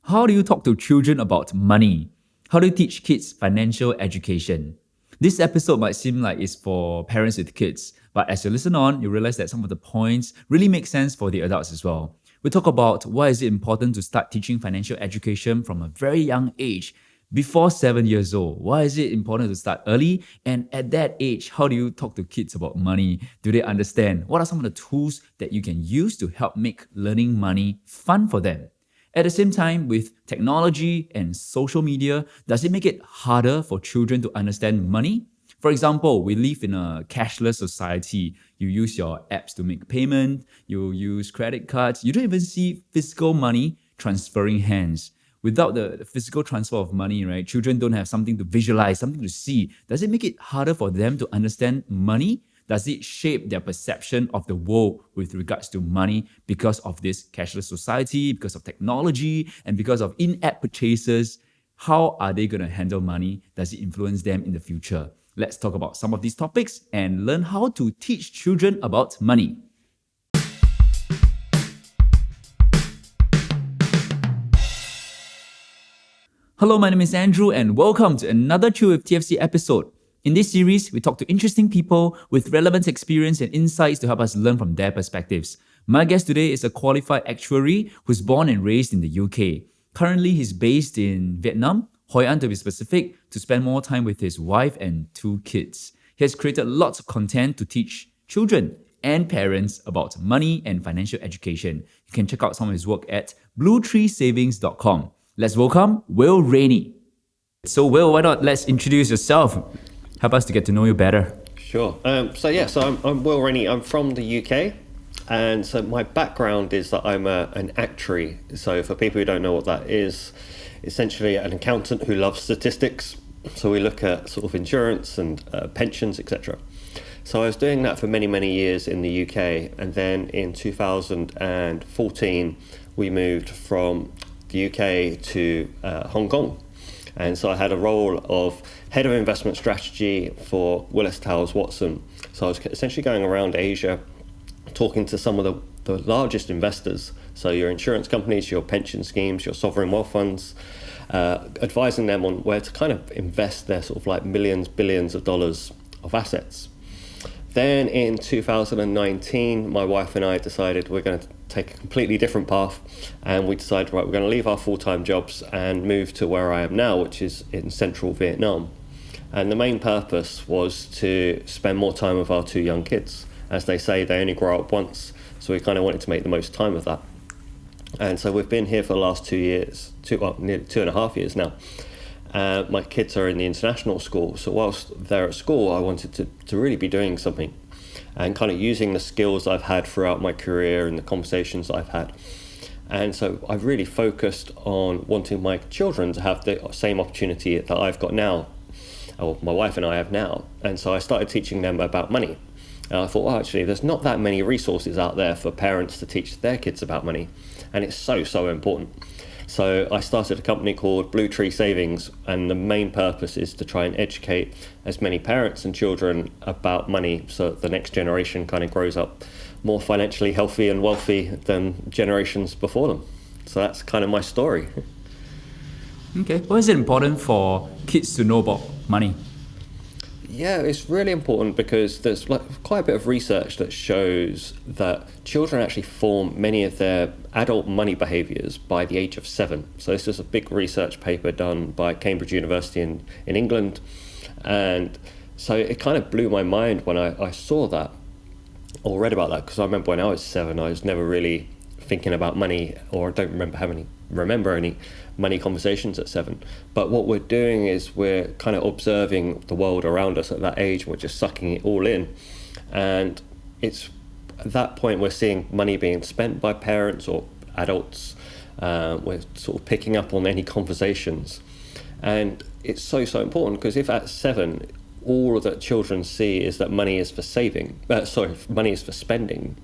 How do you talk to children about money? How do you teach kids financial education? This episode might seem like it's for parents with kids, but as you listen on, you realize that some of the points really make sense for the adults as well. We talk about why is it important to start teaching financial education from a very young age, before 7 years old. Why is it important to start early? And at that age, how do you talk to kids about money? Do they understand? What are some of the tools that you can use to help make learning money fun for them? At the same time, with technology and social media, does it make it harder for children to understand money? For example, we live in a cashless society. You use your apps to make payment, you use credit cards, you don't even see physical money transferring hands. Without the physical transfer of money, right, children don't have something to visualize, something to see. Does it make it harder for them to understand money? Does it shape their perception of the world with regards to money because of this cashless society, because of technology, and because of in-app purchases? How are they going to handle money? Does it influence them in the future? Let's talk about some of these topics and learn how to teach children about money. Hello, my name is Andrew and welcome to another Chill with TFC episode. In this series, we talk to interesting people with relevant experience and insights to help us learn from their perspectives. My guest today is a qualified actuary who's born and raised in the UK. Currently, he's based in Vietnam, Hoi An to be specific, to spend more time with his wife and 2 kids. He has created lots of content to teach children and parents about money and financial education. You can check out some of his work at bluetreesavings.com. Let's welcome Will Rainey. So Will, why not let's introduce yourself. Help us to get to know you better. Sure. So I'm Will Rainey. I'm from the UK. And so my background is that I'm an actuary. So for people who don't know what that is, essentially an accountant who loves statistics. So we look at sort of insurance and pensions, etc. So I was doing that for many, many years in the UK. And then in 2014, we moved from the UK to Hong Kong. And so I had a role of head of investment strategy for Willis Towers Watson. So I was essentially going around Asia, talking to some of the largest investors. So your insurance companies, your pension schemes, your sovereign wealth funds, advising them on where to kind of invest their sort of like millions, billions of dollars of assets. Then in 2019, my wife and I decided we're going to take a completely different path, and we decided, right, we're going to leave our full-time jobs and move to where I am now, which is in central Vietnam. And the main purpose was to spend more time with our 2 young kids. As they say, they only grow up once, so we kind of wanted to make the most time of that. And so we've been here for the last 2 years, nearly 2.5 years now. My kids are in the international school, so whilst they're at school, I wanted to really be doing something and kind of using the skills I've had throughout my career and the conversations I've had. And so I've really focused on wanting my children to have the same opportunity that I've got now, or my wife and I have now. And so I started teaching them about money. And I thought, well, actually, there's not that many resources out there for parents to teach their kids about money. And it's so important. So I started a company called Blue Tree Savings, and the main purpose is to try and educate as many parents and children about money so that the next generation kind of grows up more financially healthy and wealthy than generations before them. So that's kind of my story. Okay, why is it important for kids to know about money? Yeah, it's really important because there's quite a bit of research that shows that children actually form many of their adult money behaviours by the age of 7. So this is a big research paper done by Cambridge University in England. And so it kind of blew my mind when I saw that or read about that, because I remember when I was 7, I was never really thinking about money, or I don't remember any money conversations at 7. But what we're doing is we're kind of observing the world around us at that age. We're just sucking it all in, and it's at that point we're seeing money being spent by parents or adults. We're sort of picking up on any conversations, and it's so important, because if at 7 all that children see is that money is for money is for spending,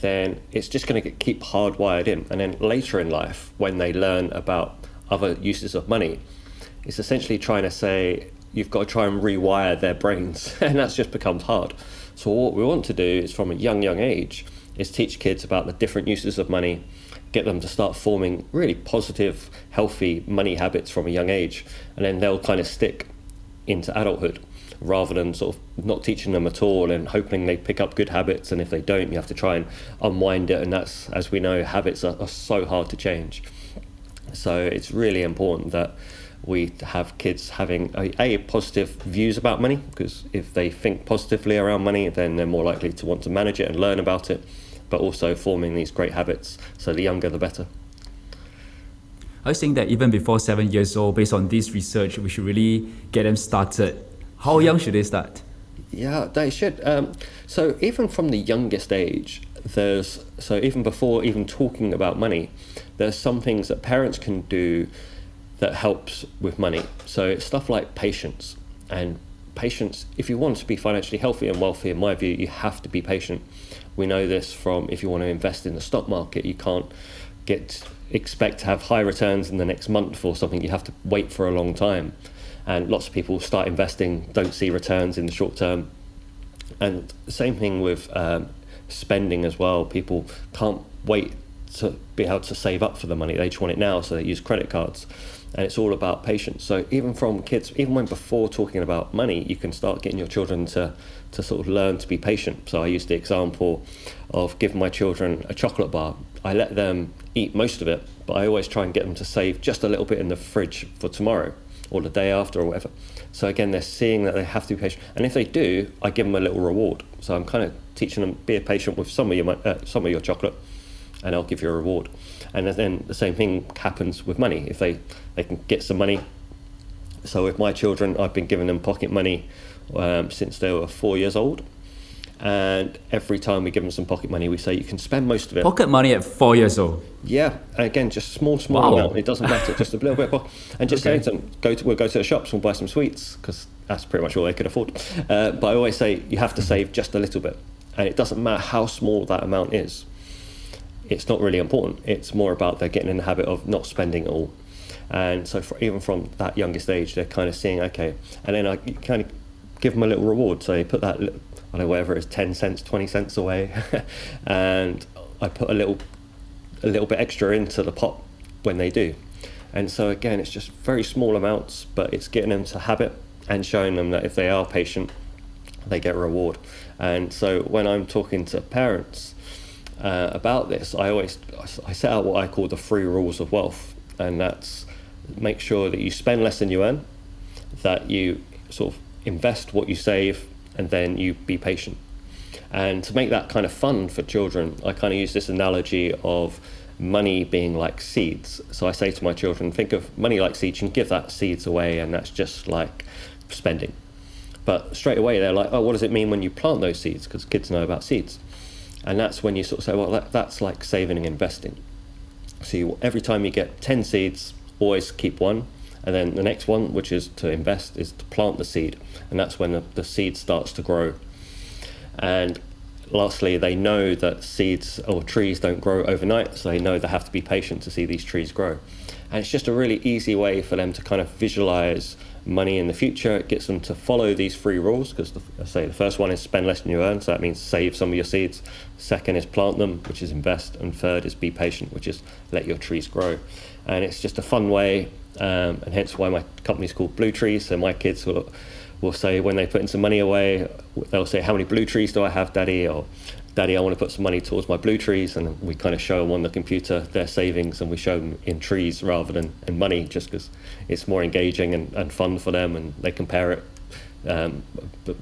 then it's just going to keep hardwired in. And then later in life, when they learn about other uses of money, it's essentially trying to say, you've got to try and rewire their brains, and that's just becomes hard. So what we want to do is, from a young age, is teach kids about the different uses of money get them to start forming really positive, healthy money habits from a young age, and then they'll kind of stick into adulthood, rather than sort of not teaching them at all and hoping they pick up good habits, and if they don't, you have to try and unwind it. And that's, as we know, habits are so hard to change. So it's really important that we have kids having a positive views about money, because if they think positively around money, then they're more likely to want to manage it and learn about it, but also forming these great habits. So the younger the better. I was saying that even before 7 years old, based on this research, we should really get them started. How young should they start? Yeah, they should. So even from the youngest age, so even before even talking about money, there's some things that parents can do that helps with money. So it's stuff like patience. And patience, if you want to be financially healthy and wealthy, in my view, you have to be patient. We know this from, if you want to invest in the stock market, you can't expect to have high returns in the next month or something. You have to wait for a long time. And lots of people start investing, don't see returns in the short term. And the same thing with spending as well. People can't wait to be able to save up for the money. They just want it now, so they use credit cards. And it's all about patience. So even from kids, even when before talking about money, you can start getting your children to sort of learn to be patient. So I used the example of giving my children a chocolate bar. I let them eat most of it, but I always try and get them to save just a little bit in the fridge for tomorrow or the day after or whatever. So again, they're seeing that they have to be patient. And if they do, I give them a little reward. So I'm kind of teaching them, be patient with some of your chocolate, and I'll give you a reward. And then the same thing happens with money. If they can get some money. So with my children, I've been giving them pocket money since they were 4 years old. And every time we give them some pocket money, we say you can spend most of it. Pocket money at 4 years old? Yeah, and again, just small Wow. amount. It doesn't matter, just a little bit. And just saying to them, we'll go to the shops, we'll buy some sweets, because that's pretty much all they could afford. But I always say you have to save just a little bit. And it doesn't matter how small that amount is. It's not really important. It's more about they're getting in the habit of not spending it all. And so even from that youngest age, they're kind of seeing, okay, and then I kind of give them a little reward. So you put that, I don't know, whatever it is, 10 cents, 20 cents away. And I put a little bit extra into the pot when they do. And so again, it's just very small amounts, but it's getting them to habit and showing them that if they are patient, they get a reward. And so when I'm talking to parents about this, I set out what I call the 3 rules of wealth. And that's make sure that you spend less than you earn, that you sort of invest what you save, and then you be patient. And to make that kind of fun for children, I kind of use this analogy of money being like seeds. So I say to my children, think of money like seeds. You can give that seeds away, and that's just like spending. But straight away they're like, oh, what does it mean when you plant those seeds? Because kids know about seeds. And that's when you sort of say, well, that's like saving and investing. So every time you get 10 seeds, always keep one. And then the next one, which is to invest, is to plant the seed. And that's when the seed starts to grow. And lastly, they know that seeds or trees don't grow overnight. So they know they have to be patient to see these trees grow. And it's just a really easy way for them to kind of visualize money in the future. It gets them to follow these 3 rules, because I say the first one is spend less than you earn, so that means save some of your seeds. Second is plant them, which is invest, and third is be patient, which is let your trees grow. And it's just a fun way, and hence why my company's called Blue Trees. So my kids will say, when they put in some money away, they'll say, how many blue trees do I have, Daddy? Or Daddy, I want to put some money towards my blue trees. And we kind of show them on the computer their savings, and we show them in trees rather than in money, just because it's more engaging and fun for them, and they compare it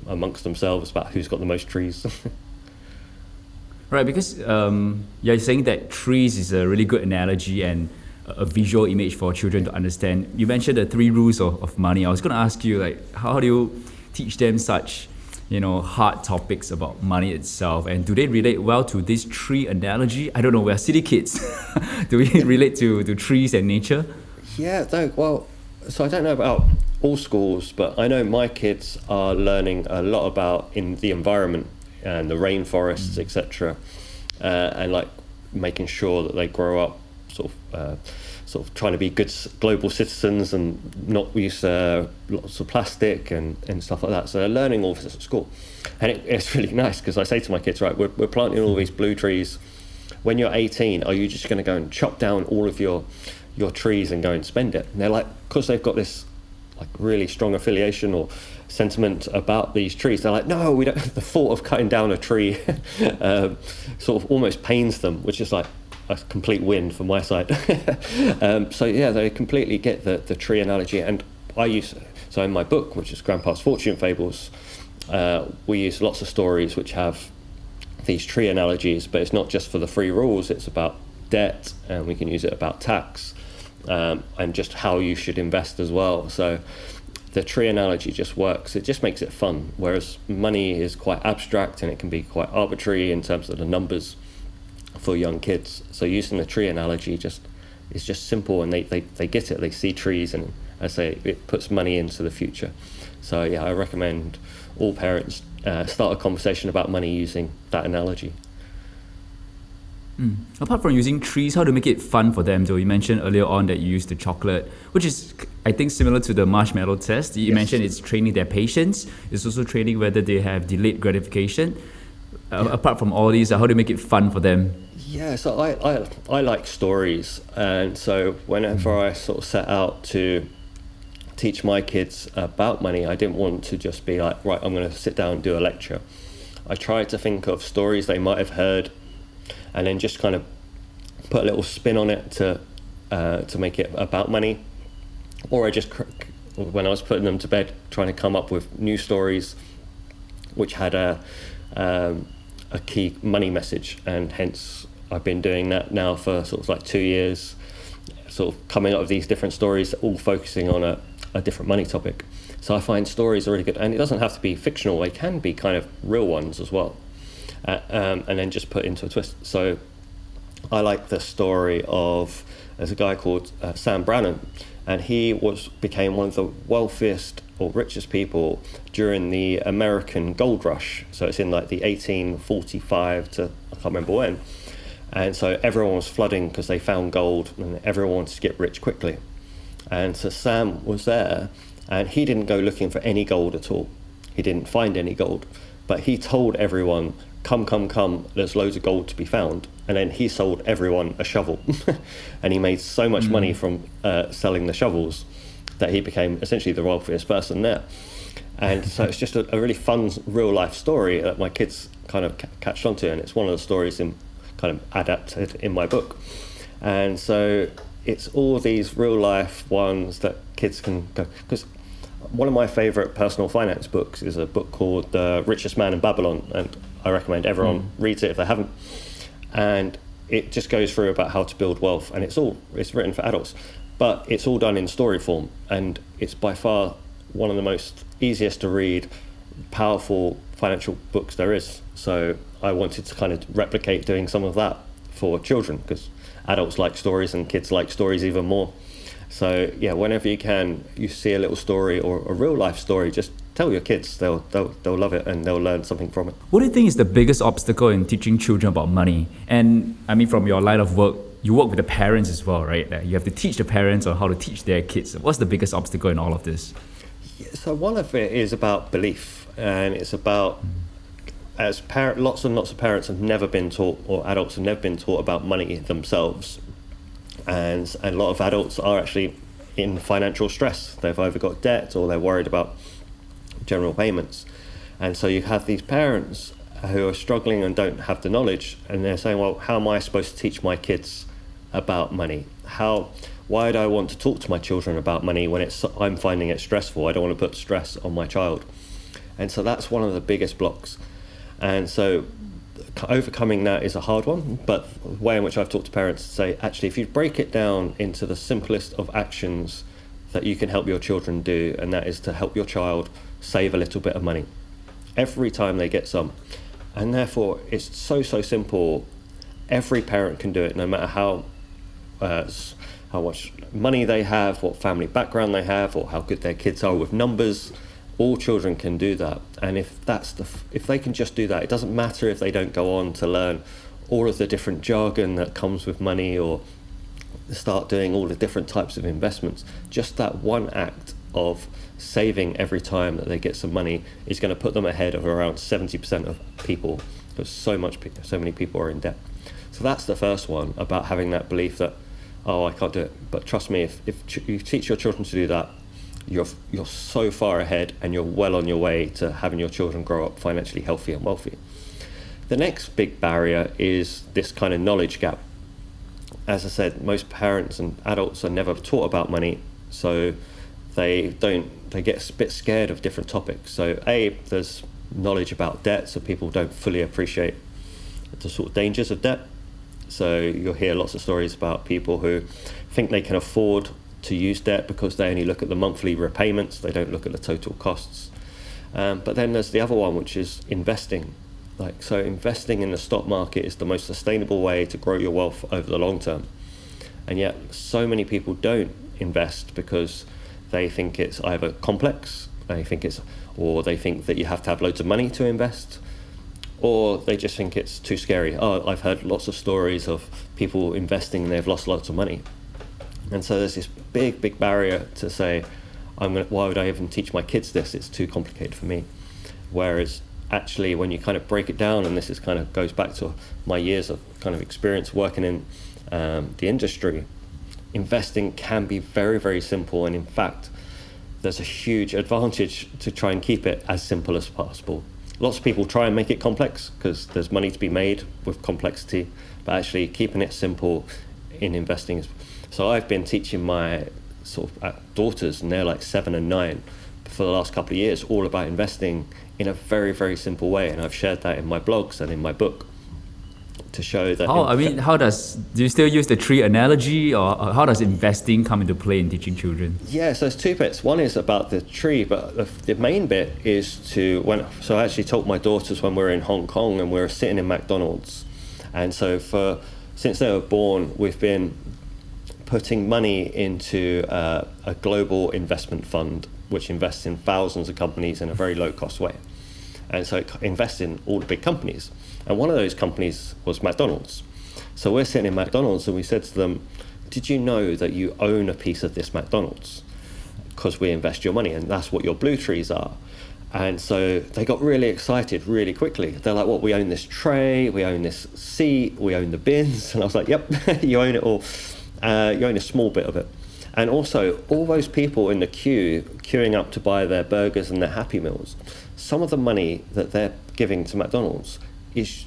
amongst themselves about who's got the most trees. Right, because you're saying that trees is a really good analogy and a visual image for children to understand. You mentioned the 3 rules of money. I was going to ask you, like, how do you teach them such, hard topics about money itself? And do they relate well to this tree analogy? I don't know, we're city kids. Do we relate to trees and nature? Yeah, well, so I don't know about all schools, but I know my kids are learning a lot about in the environment and the rainforests, etc., and like making sure that they grow up sort of trying to be good global citizens and not use lots of plastic and stuff like that. So they're learning all this at school, and it's really nice, because I say to my kids, right, we're planting all these blue trees. when you're 18, are you just going to go and chop down all of your trees and go and spend it? And they're like, because they've got this like really strong affiliation or sentiment about these trees, they're like, no, we don't. The thought of cutting down a tree sort of almost pains them, which is like a complete win from my side. So yeah, they completely get the tree analogy. And so in my book, which is Grandpa's Fortune Fables, we use lots of stories which have these tree analogies, but it's not just for the free rules, it's about debt, and we can use it about tax, and just how you should invest as well. So the tree analogy just works. It just makes it fun, whereas money is quite abstract and it can be quite arbitrary in terms of the numbers for young kids. So using the tree analogy is just simple, and they get it. They see trees, and I say it puts money into the future. So yeah, I recommend all parents start a conversation about money using that analogy. Apart from using trees, how to make it fun for them, though? You mentioned earlier on that you use the chocolate, which is, I think, similar to the marshmallow test. You mentioned it's training their patience. It's also training whether they have delayed gratification. Apart from all these, how do you make it fun for them? Yeah, so I like stories. And so whenever I sort of set out to teach my kids about money, I didn't want to just be like, right, I'm going to sit down and do a lecture. I tried to think of stories they might have heard, and then just kind of put a little spin on it to make it about money. Or I just, when I was putting them to bed, trying to come up with new stories which had a key money message, and hence I've been doing that now for sort of like 2 years, sort of coming up with these different stories, all focusing on a different money topic. So I find stories are really good, and it doesn't have to be fictional, they can be kind of real ones as well. And then just put into a twist. So I like the story of, there's a guy called Sam Brannan, and he became one of the wealthiest or richest people during the American gold rush. So it's in like the 1845 to, I can't remember when. And so everyone was flooding because they found gold, and everyone wanted to get rich quickly. And so Sam was there, and he didn't go looking for any gold at all. He didn't find any gold, but he told everyone, come, there's loads of gold to be found. And then he sold everyone a shovel. And he made so much money from selling the shovels that he became essentially the wealthiest person there. And so it's just a really fun real life story that my kids kind of catched onto, and it's one of the stories kind of adapted in my book. And so it's all these real life ones that kids can go, because one of my favorite personal finance books is a book called The Richest Man in Babylon, and I recommend everyone reads it if they haven't. And it just goes through about how to build wealth, and it's written for adults, but it's all done in story form, and it's by far one of the most easiest to read, powerful financial books there is. So I wanted to kind of replicate doing some of that for children, because adults like stories and kids like stories even more. So yeah, whenever you see a little story or a real life story, just tell your kids. They'll love it, and they'll learn something from it. What do you think is the biggest obstacle in teaching children about money? And I mean, from your line of work, you work with the parents as well, right? You have to teach the parents on how to teach their kids. What's the biggest obstacle in all of this? Yeah, so one of it is about belief, and it's about lots and lots of parents have never been taught, or adults have never been taught about money themselves. And a lot of adults are actually in financial stress. They've either got debt or they're worried about general payments. And so you have these parents who are struggling and don't have the knowledge, and they're saying, well, how am I supposed to teach my kids about money? Why do I want to talk to my children about money when I'm finding it stressful? I don't want to put stress on my child. And so that's one of the biggest blocks. And so overcoming that is a hard one, but the way in which I've talked to parents to say, actually, if you break it down into the simplest of actions that you can help your children do, and that is to help your child save a little bit of money every time they get some. And therefore, it's so simple. Every parent can do it, no matter how much money they have, what family background they have, or how good their kids are with numbers. All children can do that, and if they can just do that, it doesn't matter if they don't go on to learn all of the different jargon that comes with money, or start doing all the different types of investments. Just that one act of saving every time that they get some money is going to put them ahead of around 70% of people, because so many people are in debt. So that's the first one, about having that belief that, oh, I can't do it. But trust me, if you teach your children to do that, you're so far ahead, and you're well on your way to having your children grow up financially healthy and wealthy. The next big barrier is this kind of knowledge gap. As I said, most parents and adults are never taught about money, so they get a bit scared of different topics. So there's knowledge about debt, so people don't fully appreciate the sort of dangers of debt. So you'll hear lots of stories about people who think they can afford to use debt because they only look at the monthly repayments, they don't look at the total costs. But then there's the other one, which is investing. So investing in the stock market is the most sustainable way to grow your wealth over the long term. And yet so many people don't invest because they think it's either complex, or they think that you have to have loads of money to invest, or they just think it's too scary. I've heard lots of stories of people investing and they've lost lots of money. And so there's this big barrier to say, why would I even teach my kids this? It's too complicated for me. Whereas actually, when you kind of break it down, and this is kind of goes back to my years of kind of experience working in the industry, investing can be very, very simple. And in fact, there's a huge advantage to try and keep it as simple as possible. Lots of people try and make it complex because there's money to be made with complexity, but actually keeping it simple in investing is. So I've been teaching my sort of daughters, and they're like 7 and 9, for the last couple of years, all about investing in a very, very simple way. And I've shared that in my blogs and in my book to show that. Do you still use the tree analogy, or how does investing come into play in teaching children? Yeah, so there's two bits. One is about the tree, but the main bit is so I actually taught my daughters when we were in Hong Kong and we were sitting in McDonald's. And so since they were born, we've been putting money into a global investment fund, which invests in thousands of companies in a very low cost way. And so it invests in all the big companies. And one of those companies was McDonald's. So we're sitting in McDonald's and we said to them, did you know that you own a piece of this McDonald's? Because we invest your money, and that's what your blue trees are. And so they got really excited really quickly. They're like, we own this tray, we own this seat, we own the bins. And I was like, yep, you own it all. You own a small bit of it. And also, all those people in the queuing up to buy their burgers and their Happy Meals, some of the money that they're giving to McDonald's is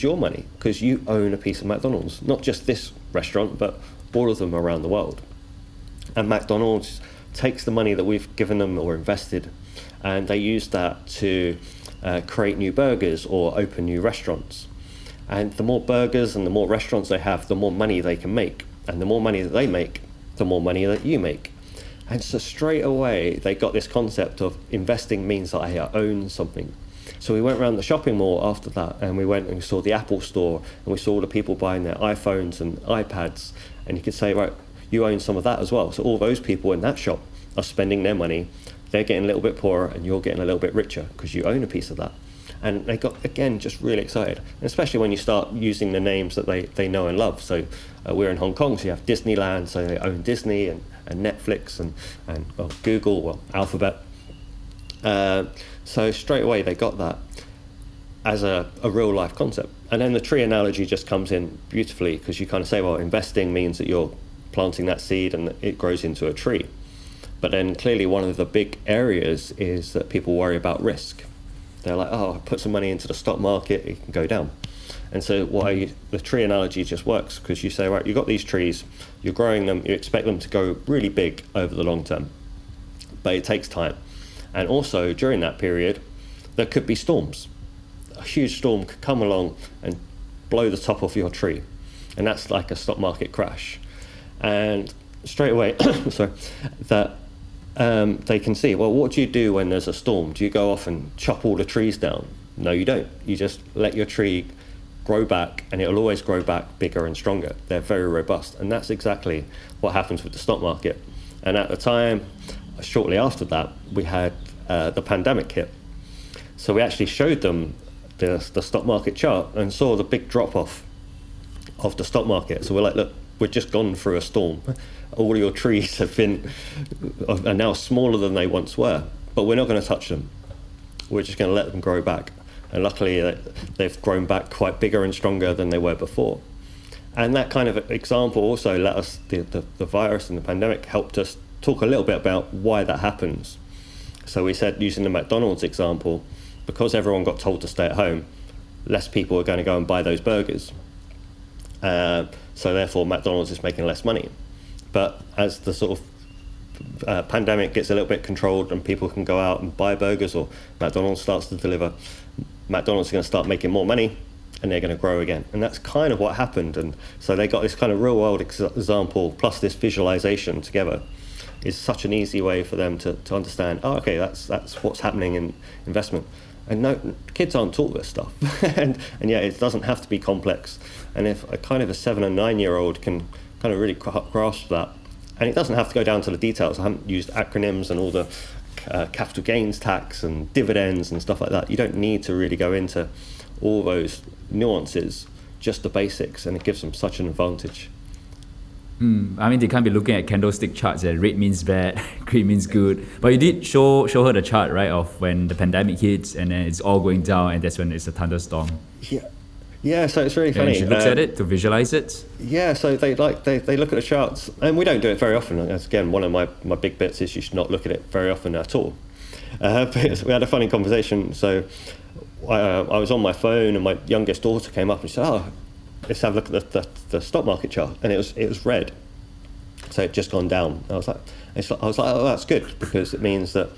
your money, because you own a piece of McDonald's, not just this restaurant, but all of them around the world. And McDonald's takes the money that we've given them or invested, and they use that to create new burgers or open new restaurants. And the more burgers and the more restaurants they have, the more money they can make. And the more money that they make, the more money that you make. And so straight away, they got this concept of investing means that I own something. So we went around the shopping mall after that, and we went and we saw the Apple store, and we saw all the people buying their iPhones and iPads. And you could say, right, you own some of that as well. So all those people in that shop are spending their money. They're getting a little bit poorer, and you're getting a little bit richer because you own a piece of that. And they got, again, just really excited, and especially when you start using the names that they know and love. So we're in Hong Kong, so you have Disneyland, so they own Disney and Netflix and Google, Alphabet. So straight away they got that as a real life concept. And then the tree analogy just comes in beautifully, because you kind of say, well, investing means that you're planting that seed and it grows into a tree. But then clearly one of the big areas is that people worry about risk. They're like, I put some money into the stock market, it can go down. And so the tree analogy just works, because you say, right, you've got these trees, you're growing them, you expect them to go really big over the long term, but it takes time. And also during that period, there could be storms. A huge storm could come along and blow the top off your tree. And that's like a stock market crash. And straight away, they can see, well, what do you do when there's a storm? Do you go off and chop all the trees down? No, you don't. You just let your tree grow back, and it'll always grow back bigger and stronger. They're very robust. And that's exactly what happens with the stock market. And at the time, shortly after that, we had the pandemic hit. So we actually showed them the stock market chart and saw the big drop off of the stock market. So we're like, look, we've just gone through a storm. All your trees are now smaller than they once were, but we're not going to touch them. We're just going to let them grow back. And luckily, they've grown back quite bigger and stronger than they were before. And that kind of example also let us, the virus and the pandemic helped us talk a little bit about why that happens. So we said, using the McDonald's example, because everyone got told to stay at home, less people are going to go and buy those burgers. So therefore McDonald's is making less money. But as the sort of pandemic gets a little bit controlled and people can go out and buy burgers, or McDonald's starts to deliver, McDonald's is going to start making more money and they're going to grow again. And that's kind of what happened. And so they got this kind of real world example plus this visualization together is such an easy way for them to understand, oh, okay, that's what's happening in investment. And no, kids aren't taught this stuff. and yeah, it doesn't have to be complex. And if a 7 and 9 year old can kind of really grasp that, and it doesn't have to go down to the details. I haven't used acronyms and all the capital gains tax and dividends and stuff like that. You don't need to really go into all those nuances, just the basics, and it gives them such an advantage. I mean, they can't be looking at candlestick charts that red means bad, green means good. But you did show her the chart, right, of when the pandemic hits and then it's all going down and that's when it's a thunderstorm. Yeah, so it's really funny. And she looks at it to visualize it. Yeah, so they look at the charts, and we don't do it very often. As again, one of my big bits is you should not look at it very often at all. But we had a funny conversation. So I was on my phone, and my youngest daughter came up and said, "Oh, let's have a look at the stock market chart," and it was red, so it just gone down. I was like, oh, that's good, because it means that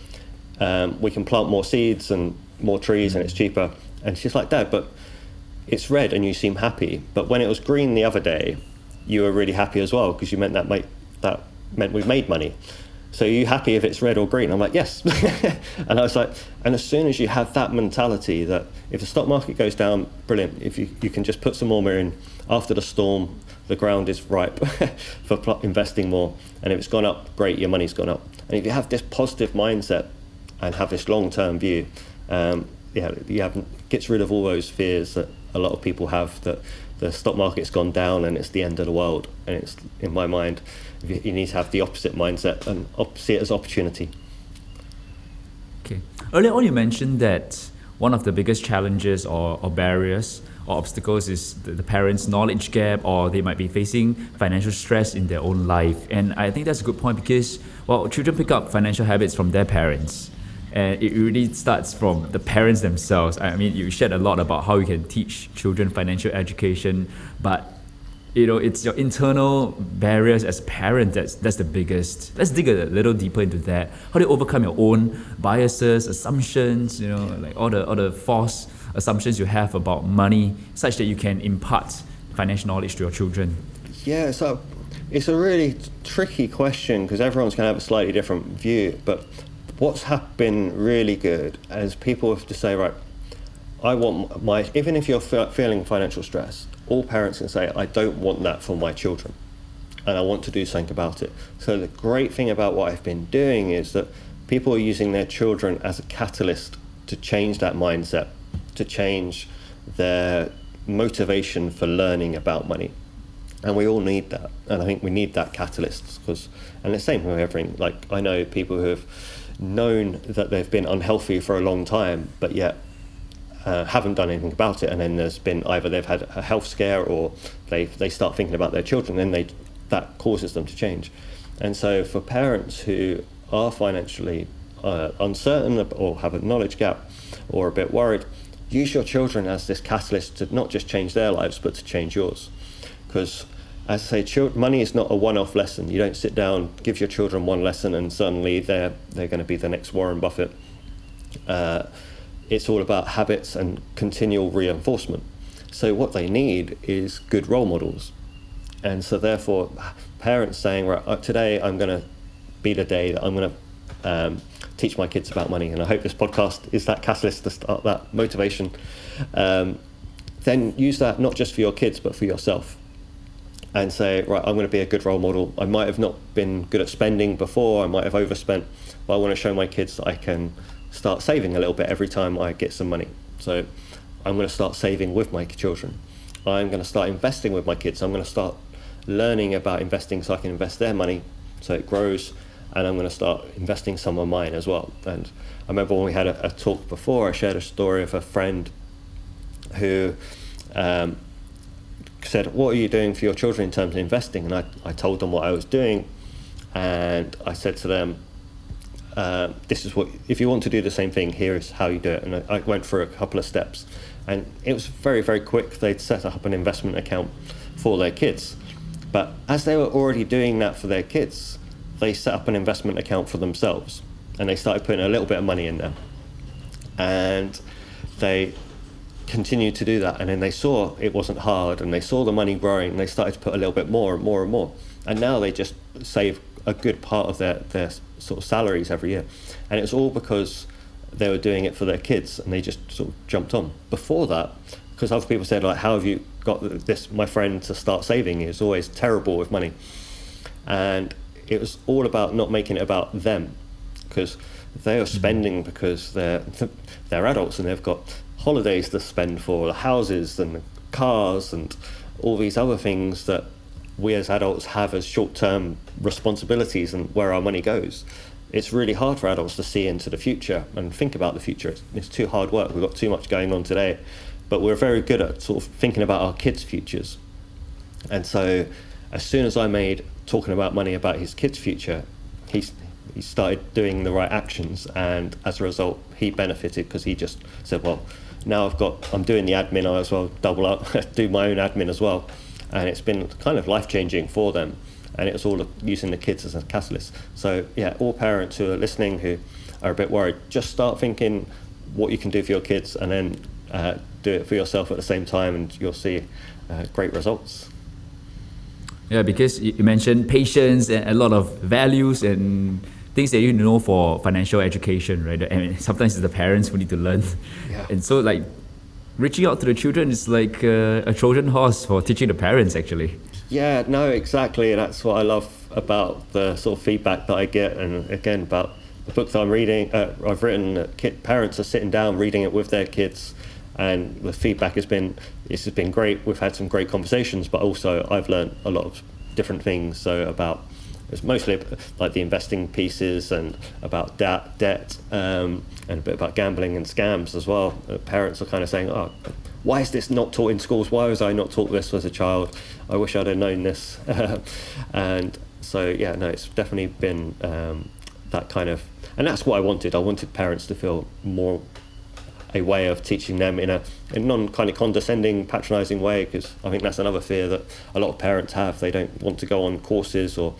we can plant more seeds and more trees, and it's cheaper. And she's like, "Dad, but it's red and you seem happy, but when it was green the other day, you were really happy as well, because you meant that meant we've made money. So are you happy if it's red or green?" I'm like, "Yes." And I was like, and as soon as you have that mentality that if the stock market goes down, brilliant. If you can just put some more in after the storm, the ground is ripe for investing more. And if it's gone up, great, your money's gone up. And if you have this positive mindset and have this long-term view, gets rid of all those fears that a lot of people have, that the stock market's gone down and it's the end of the world. And it's, in my mind, you need to have the opposite mindset and see it as opportunity. Okay. Earlier on, you mentioned that one of the biggest challenges or barriers or obstacles is the parents' knowledge gap, or they might be facing financial stress in their own life. And I think that's a good point, because, well, children pick up financial habits from their parents. And it really starts from the parents themselves. I mean, you shared a lot about how you can teach children financial education, but it's your internal barriers as parents that's the biggest. Let's dig a little deeper into that. How do you overcome your own biases, assumptions, like all the false assumptions you have about money, such that you can impart financial knowledge to your children? Yeah, so it's a really tricky question, because everyone's going to have a slightly different view, but what's been really good is people have to say, right, I want even if you're feeling financial stress, all parents can say, I don't want that for my children, and I want to do something about it. So the great thing about what I've been doing is that people are using their children as a catalyst to change that mindset, to change their motivation for learning about money. And we all need that. And I think we need that catalyst, and the same with everything. Like, I know people who have known that they've been unhealthy for a long time, but yet haven't done anything about it. And then there's been either they've had a health scare, or they start thinking about their children, and that causes them to change. And so for parents who are financially uncertain, or have a knowledge gap, or a bit worried, use your children as this catalyst to not just change their lives, but to change yours. Because, as I say, money is not a one-off lesson. You don't sit down, give your children one lesson, and suddenly they're going to be the next Warren Buffett. It's all about habits and continual reinforcement. So what they need is good role models. And so therefore, parents saying, right, today I'm going to be the day that I'm going to teach my kids about money. And I hope this podcast is that catalyst to start that motivation. Then use that not just for your kids, but for yourself. And say, right, I'm going to be a good role model. I might have not been good at spending before, I might have overspent, but I want to show my kids that I can start saving a little bit every time I get some money. So I'm going to start saving with my children. I'm going to start investing with my kids. I'm going to start learning about investing so I can invest their money so it grows, and I'm going to start investing some of mine as well. And I remember when we had a talk before, I shared a story of a friend who said, what are you doing for your children in terms of investing? And I told them what I was doing, and I said to them, this is what, if you want to do the same thing, here is how you do it. And I went through a couple of steps, and it was very, very quick. They'd set up an investment account for their kids. But as they were already doing that for their kids, they set up an investment account for themselves, and they started putting a little bit of money in there. And they continued to do that, and then they saw it wasn't hard, and they saw the money growing, and they started to put a little bit more and more and more. And now they just save a good part of their sort of salaries every year. And it's all because they were doing it for their kids, and they just sort of jumped on. Before that, because other people said, like, how have you got this, my friend, to start saving? He was always terrible with money. And it was all about not making it about them, because they are spending because they're adults, and they've got holidays to spend for, the houses and the cars and all these other things that we as adults have as short-term responsibilities, and where our money goes. It's really hard for adults to see into the future and think about the future. It's too hard work. We've got too much going on today, but we're very good at sort of thinking about our kids' futures. And so as soon as I made talking about money about his kids' future, he started doing the right actions, and as a result he benefited, because he just said, well, now I'm doing the admin, I as well double up, do my own admin as well. And it's been kind of life-changing for them, and it's all using the kids as a catalyst. So yeah, all parents who are listening who are a bit worried, just start thinking what you can do for your kids, and then do it for yourself at the same time, and you'll see great results. Yeah, because you mentioned patience and a lot of values and things that you know for financial education, right? And sometimes it's the parents who need to learn. Yeah. And so, like, reaching out to the children is like a Trojan horse for teaching the parents, actually. Yeah, no, exactly. And that's what I love about the sort of feedback that I get. And again, about the book that I'm reading, I've written, parents are sitting down reading it with their kids, and the feedback has been great. We've had some great conversations, but also I've learned a lot of different things. So it's mostly like the investing pieces, and about debt, and a bit about gambling and scams as well. Parents are kind of saying, oh, why is this not taught in schools? Why was I not taught this as a child? I wish I'd have known this. And so, yeah, no, it's definitely been that kind of, and that's what I wanted. I wanted parents to feel more a way of teaching them in a non kind of condescending, patronizing way, because I think that's another fear that a lot of parents have. They don't want to go on courses or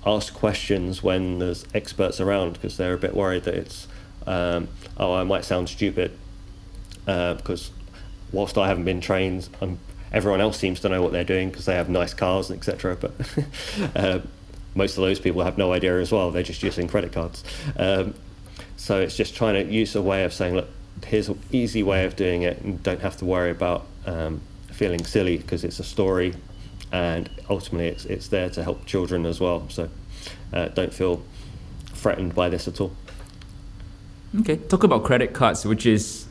ask questions when there's experts around, because they're a bit worried that it's I might sound stupid, because whilst I haven't been trained, everyone else seems to know what they're doing because they have nice cars, etc. But most of those people have no idea as well. They're just using credit cards. So it's just trying to use a way of saying, look, here's an easy way of doing it, and don't have to worry about feeling silly, because it's a story, and ultimately it's there to help children as well. So don't feel threatened by this at all. Okay, talk about credit cards, which is,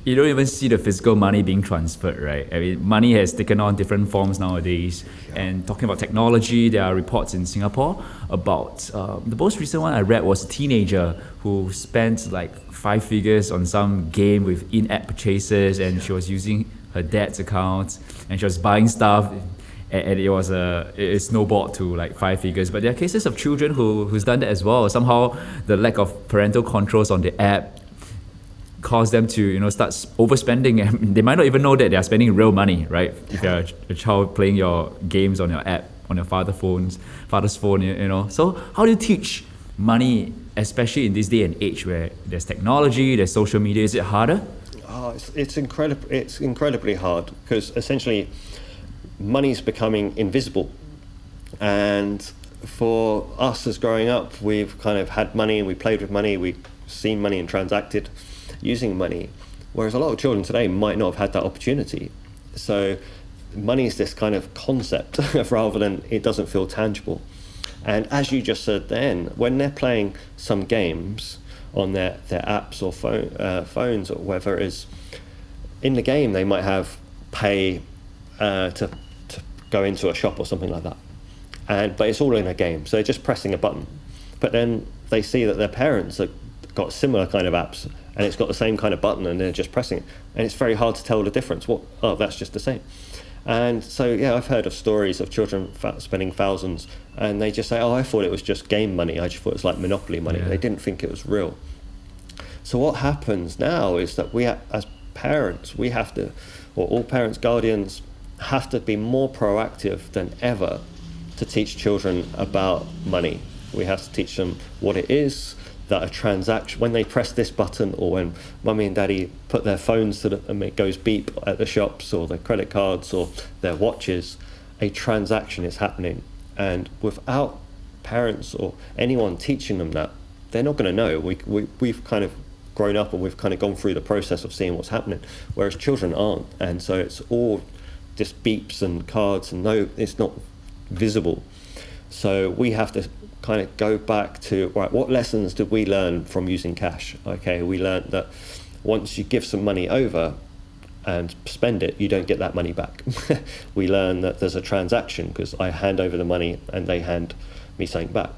you don't even see the physical money being transferred, right? I mean, money has taken on different forms nowadays. Yeah. And talking about technology, there are reports in Singapore about, the most recent one I read was a teenager who spent like 5 figures on some game with in-app purchases, and she was using her dad's account, and she was buying stuff, and it snowballed to like 5 figures. But there are cases of children who's done that as well. Somehow the lack of parental controls on the app cause them to start overspending, and they might not even know that they are spending real money, right? If you're a child playing your games on your app on your father's phone, So how do you teach money, especially in this day and age where there's technology, there's social media? Is it harder? Oh, it's incredibly hard, because essentially money's becoming invisible, and for us as growing up, we've kind of had money and we played with money, we've seen money and transacted using money, whereas a lot of children today might not have had that opportunity. So money is this kind of concept rather than, it doesn't feel tangible. And as you just said then, when they're playing some games on their apps or phones or whatever it is, in the game they might have pay to go into a shop or something like that, but it's all in a game, so they're just pressing a button. But then they see that their parents have got similar kind of apps, and it's got the same kind of button, and they're just pressing it, and it's very hard to tell the difference. That's just the same. And so, yeah, I've heard of stories of children spending thousands, and they just say, oh, I thought it was just game money. I just thought it was like Monopoly money. Yeah. They didn't think it was real. So what happens now is that we, as parents, we have to, or all parents, guardians, have to be more proactive than ever to teach children about money. We have to teach them what it is, that a transaction, when they press this button, or when mummy and daddy put their phones to and it goes beep at the shops, or their credit cards or their watches, a transaction is happening. And without parents or anyone teaching them that, they're not going to know. We've kind of grown up and we've kind of gone through the process of seeing what's happening, whereas children aren't. And so it's all just beeps and cards, and no, it's not visible. So we have to kind of go back to, right, what lessons did we learn from using cash? Okay, we learned that once you give some money over and spend it, you don't get that money back. We learn that there's a transaction because I hand over the money and they hand me something back.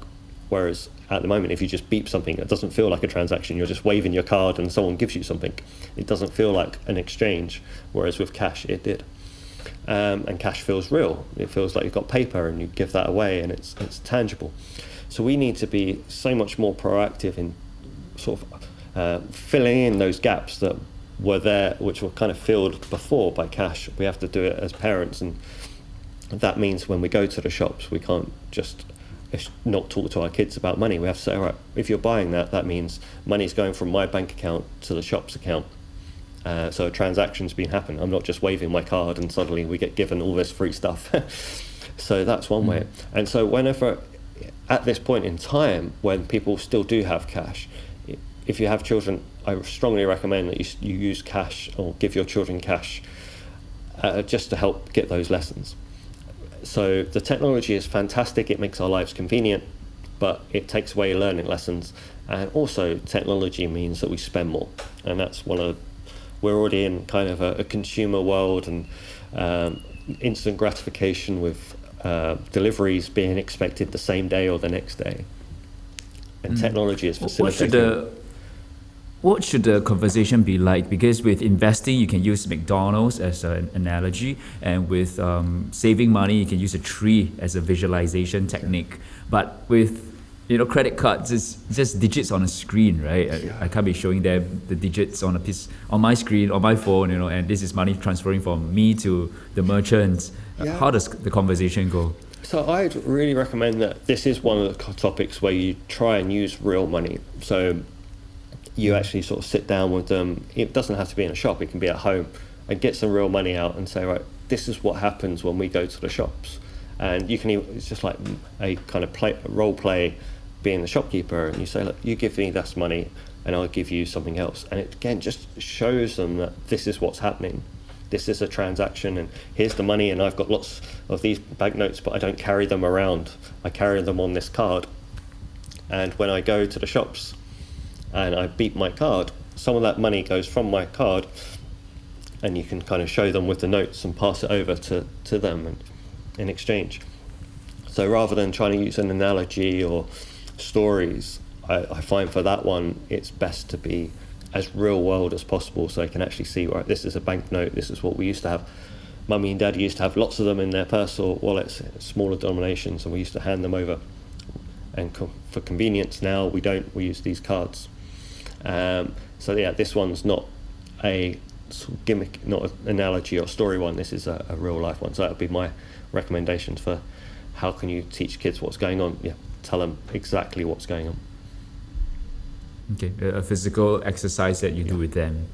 Whereas at the moment, if you just beep something, it doesn't feel like a transaction. You're just waving your card and someone gives you something. It doesn't feel like an exchange, whereas with cash, it did. And cash feels real. It feels like you've got paper and you give that away and it's tangible. So we need to be so much more proactive in sort of filling in those gaps that were there, which were kind of filled before by cash. We have to do it as parents, and that means when we go to the shops, we can't just not talk to our kids about money. We have to say, all right, if you're buying that, that means money's going from my bank account to the shop's account. So a transaction's been happening. I'm not just waving my card and suddenly we get given all this free stuff. So that's one way. And so whenever, at this point in time, when people still do have cash, if you have children, I strongly recommend that you use cash or give your children cash just to help get those lessons. So the technology is fantastic. It makes our lives convenient, but it takes away learning lessons. And also technology means that we spend more. And that's we're already in kind of a consumer world, and instant gratification with deliveries being expected the same day or the next day. And technology is facilitating. What should the conversation be like? Because with investing, you can use McDonald's as an analogy, and with saving money, you can use a tree as a visualization technique. But with credit cards, it's just digits on a screen, right? I can't be showing them the digits on my screen, on my phone, and this is money transferring from me to the merchant. Yeah. How does the conversation go? So I'd really recommend that this is one of the topics where you try and use real money. So you actually sort of sit down with them. It doesn't have to be in a shop, it can be at home, and get some real money out and say, right, this is what happens when we go to the shops. And you can it's just like a kind of role play, being the shopkeeper, and you say, look, you give me this money and I'll give you something else. And it again just shows them that this is what's happening. This is a transaction, and here's the money, and I've got lots of these banknotes, but I don't carry them around. I carry them on this card. And when I go to the shops and I beep my card, some of that money goes from my card, and you can kind of show them with the notes and pass it over to them in exchange. So rather than trying to use an analogy or stories, I find for that one, it's best to be as real world as possible, so they can actually see, right, this is a banknote, this is what we used to have. Mummy and Daddy used to have lots of them in their purse or wallets, smaller denominations, and we used to hand them over. And for convenience now, we don't, we use these cards. So yeah, this one's not a sort of gimmick, not an analogy or story one, this is a real life one. So that would be my recommendations for how can you teach kids what's going on. Yeah, tell them exactly what's going on. Okay, a physical exercise that you do with them.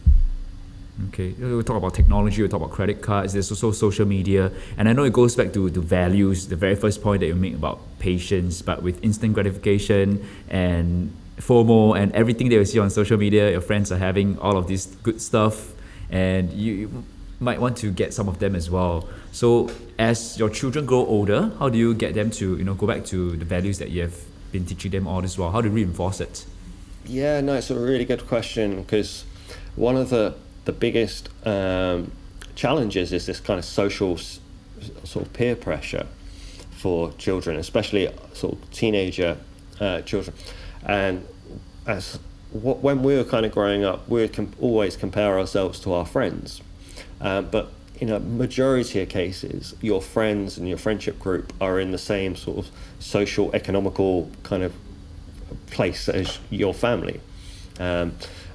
Okay, we'll talk about technology, we'll talk about credit cards, there's also social media, and I know it goes back to values, the very first point that you make about patience, but with instant gratification and FOMO and everything that you see on social media, your friends are having all of this good stuff, and you might want to get some of them as well. So as your children grow older, how do you get them to go back to the values that you have been teaching them all this while? How do you reinforce it? Yeah, no, it's a really good question, because one of the biggest challenges is this kind of social sort of peer pressure for children, especially sort of teenager children. And when we were kind of growing up, we would always compare ourselves to our friends. But in a majority of cases, your friends and your friendship group are in the same sort of social, economical kind of place as your family.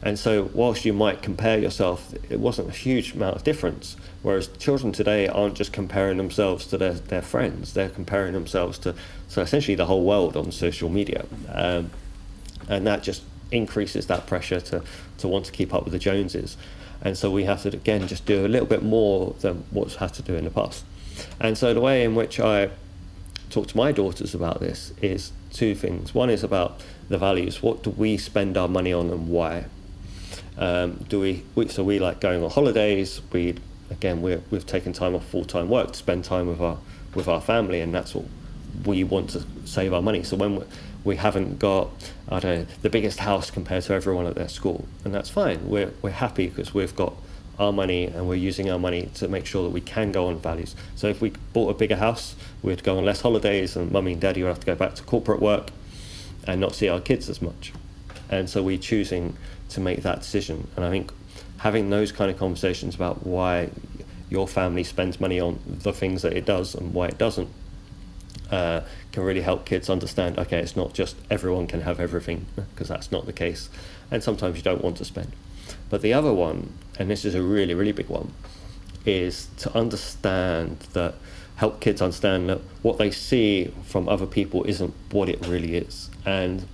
And so whilst you might compare yourself, it wasn't a huge amount of difference. Whereas children today aren't just comparing themselves to their friends, they're comparing themselves to so essentially the whole world on social media. And that just increases that pressure to want to keep up with the Joneses. And so we have to, again, just do a little bit more than what's had to do in the past. And so the way in which I talk to my daughters about this is two things. One is about the values. What do we spend our money on and why? So we like going on holidays. We've taken time off full-time work to spend time with our family, and that's what we want to save our money. So when we haven't got, I don't know, the biggest house compared to everyone at their school, and that's fine. We're happy because we've got our money and we're using our money to make sure that we can go on values. So if we bought a bigger house, we'd go on less holidays, and mummy and daddy would have to go back to corporate work and not see our kids as much. And so we're choosing to make that decision. And I think having those kind of conversations about why your family spends money on the things that it does and why it doesn't can really help kids understand, okay, it's not just everyone can have everything, because that's not the case. And sometimes you don't want to spend. But the other one, and this is a really, really big one, is to help kids understand that what they see from other people isn't what it really is. And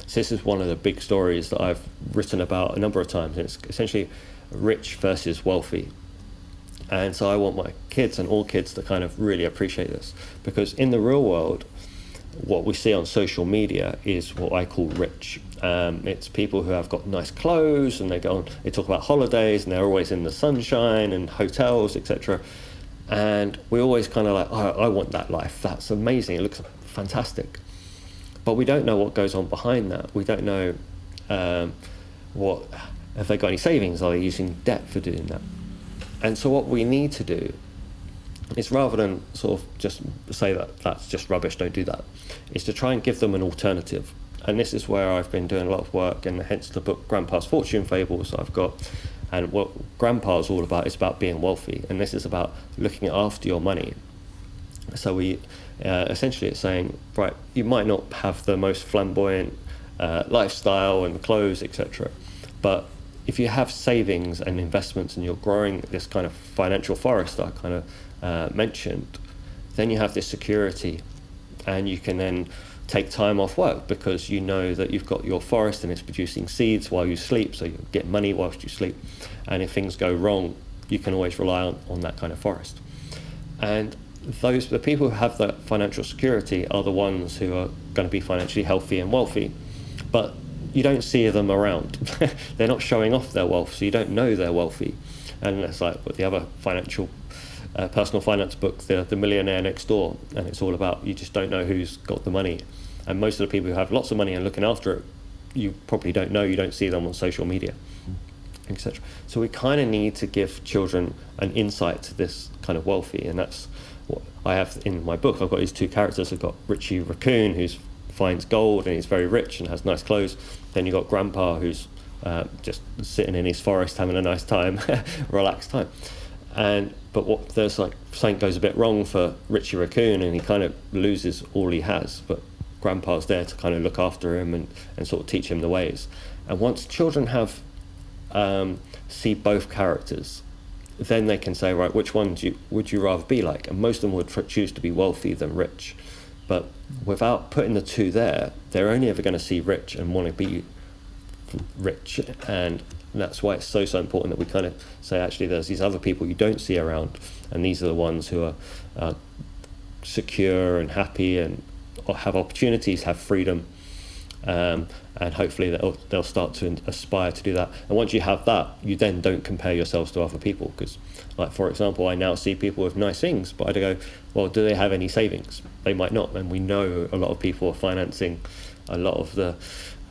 so this is one of the big stories that I've written about a number of times. And it's essentially rich versus wealthy. And so I want my kids and all kids to kind of really appreciate this, because in the real world, what we see on social media is what I call rich. It's people who have got nice clothes, and they talk about holidays, and they're always in the sunshine and hotels, etc. And we always kind of like, oh, I want that life. That's amazing. It looks fantastic. But we don't know what goes on behind that. We don't know have they got any savings? Are they using debt for doing that? And so what we need to do is, rather than sort of just say that that's just rubbish, don't do that, is to try and give them an alternative. And this is where I've been doing a lot of work, and hence the book Grandpa's Fortune Fables I've got. And what Grandpa's all about is about being wealthy, and this is about looking after your money. So we essentially it's saying, right, you might not have the most flamboyant lifestyle and clothes, etc., but if you have savings and investments and you're growing this kind of financial forest that I kind of mentioned, then you have this security, and you can then take time off work because you know that you've got your forest and it's producing seeds while you sleep, so you get money whilst you sleep. And if things go wrong, you can always rely on that kind of forest. And the people who have that financial security are the ones who are going to be financially healthy and wealthy, but you don't see them around. They're not showing off their wealth, so you don't know they're wealthy. And it's like with the other personal finance book, the Millionaire Next Door, and it's all about, you just don't know who's got the money. And most of the people who have lots of money and looking after it, you probably don't know, you don't see them on social media, etc. So we kind of need to give children an insight to this kind of wealthy, and that's what I have in my book. I've got these two characters. I've got Richie Raccoon, who finds gold and he's very rich and has nice clothes. Then you've got Grandpa, who's just sitting in his forest having a nice time, relaxed time. But there's like something goes a bit wrong for Richie Raccoon, and he kind of loses all he has. But Grandpa's there to kind of look after him and sort of teach him the ways. And once children see both characters, then they can say, right, which one would you rather be like? And most of them would choose to be wealthy than rich. But without putting the two there, they're only ever going to see rich and want to be rich. And that's why it's so important that we kind of say, actually, there's these other people you don't see around, and these are the ones who are secure and happy and have opportunities, have freedom, and hopefully they'll start to aspire to do that. And once you have that, you then don't compare yourselves to other people, because, like, for example, I now see people with nice things, but I go, well, do they have any savings? They might not, and we know a lot of people are financing a lot of the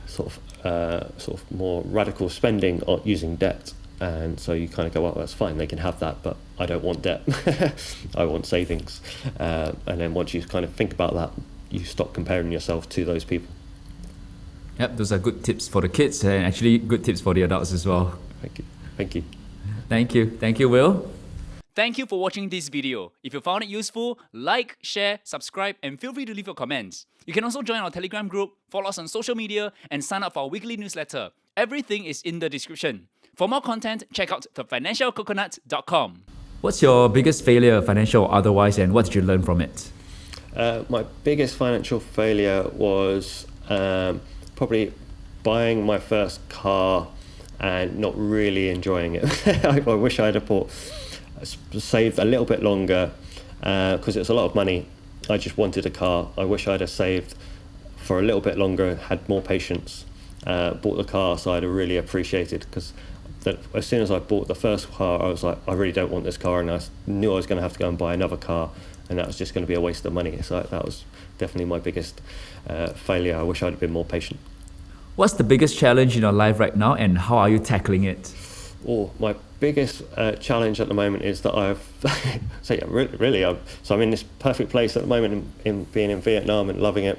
sort of more radical spending using debt. And so you kind of go, well, that's fine, they can have that, but I don't want debt. I want savings. And then once you kind of think about that, you stop comparing yourself to those people. Yep, those are good tips for the kids, and actually good tips for the adults as well. Thank you. Thank you. Thank you. Thank you, Will. Thank you for watching this video. If you found it useful, like, share, subscribe, and feel free to leave your comments. You can also join our Telegram group, follow us on social media, and sign up for our weekly newsletter. Everything is in the description. For more content, check out thefinancialcoconut.com. What's your biggest failure, financial or otherwise, and what did you learn from it? My biggest financial failure was probably buying my first car and not really enjoying it. I wish I had saved a little bit longer because it was a lot of money. I just wanted a car. I wish I'd have saved for a little bit longer, had more patience, bought the car, so I'd have really appreciated, because as soon as I bought the first car, I was like, I really don't want this car, and I knew I was going to have to go and buy another car, and that was just going to be a waste of money. So that was definitely my biggest failure. I wish I'd have been more patient. What's the biggest challenge in your life right now, and how are you tackling it? Oh, my biggest challenge at the moment is that I'm in this perfect place at the moment in being in Vietnam and loving it.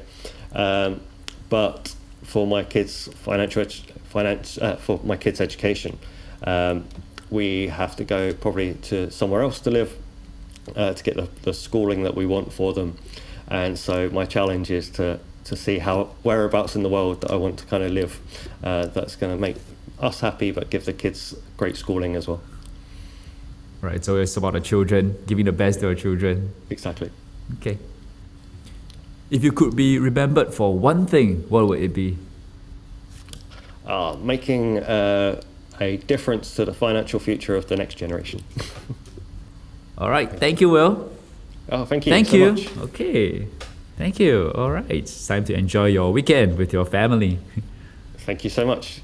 But for my kids' for my kids' education, we have to go probably to somewhere else to live to get the schooling that we want for them. And so my challenge is to see whereabouts in the world that I want to kind of live, that's going to make us happy but give the kids great schooling as well. Right, so it's about the children, giving the best to our children. Exactly. Okay. If you could be remembered for one thing, what would it be? Making a difference to the financial future of the next generation. All right, thank you, Will. Oh, thank you. Thank so you. much. Okay. Thank you. All right, it's time to enjoy your weekend with your family. Thank you so much.